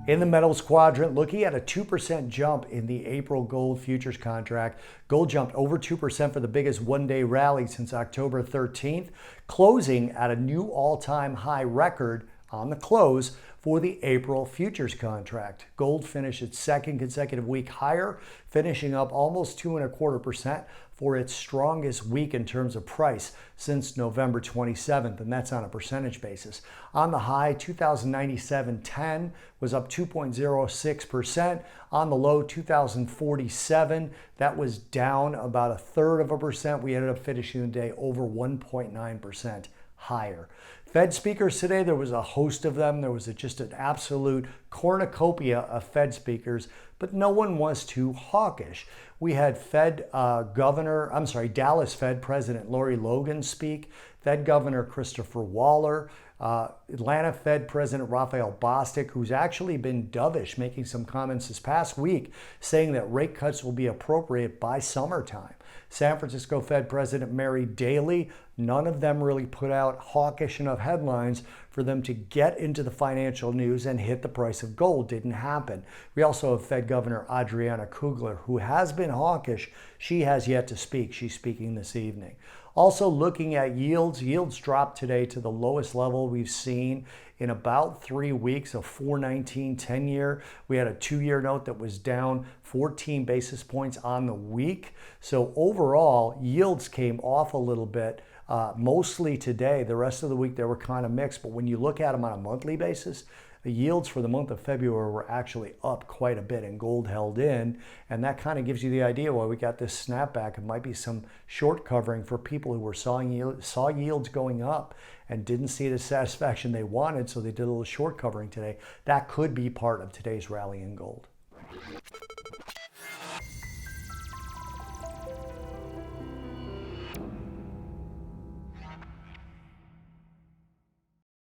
In the metals quadrant, looking at a 2% jump in the April gold futures contract. Gold jumped over 2% for the biggest one-day rally since October 13th, closing at a new all-time high record on the close for the April futures contract. Gold finished its second consecutive week higher, finishing up almost 2.25% for its strongest week in terms of price since November 27th, and that's on a percentage basis. On the high, 2,097.10 was up 2.06%. On the low, 2,047, that was down about 1/3%. We ended up finishing the day over 1.9% higher. Fed speakers today, there was a host of them. There was just an absolute cornucopia of Fed speakers, but no one was too hawkish. We had Dallas Fed President Lori Logan speak, Fed Governor Christopher Waller, Atlanta Fed President Raphael Bostic, who's actually been dovish, making some comments this past week saying that rate cuts will be appropriate by summertime. San Francisco Fed President Mary Daly, none of them really put out hawkish enough headlines for them to get into the financial news and hit the price of gold. Didn't happen. We also have Fed Governor Adriana Kugler, who has been hawkish. She has yet to speak. She's speaking this evening. Also looking at yields, yields dropped today to the lowest level we've seen in about 3 weeks, a 4.19 10-year. We had a 2-year note that was down 14 basis points on the week. So overall, yields came off a little bit, mostly today. The rest of the week, they were kind of mixed. But when you look at them on a monthly basis, the yields for the month of February were actually up quite a bit, and gold held in. And that kind of gives you the idea why we got this snapback. It might be some short covering for people who were saw yields going up and didn't see the satisfaction they wanted, so they did a little short covering today. That could be part of today's rally in gold.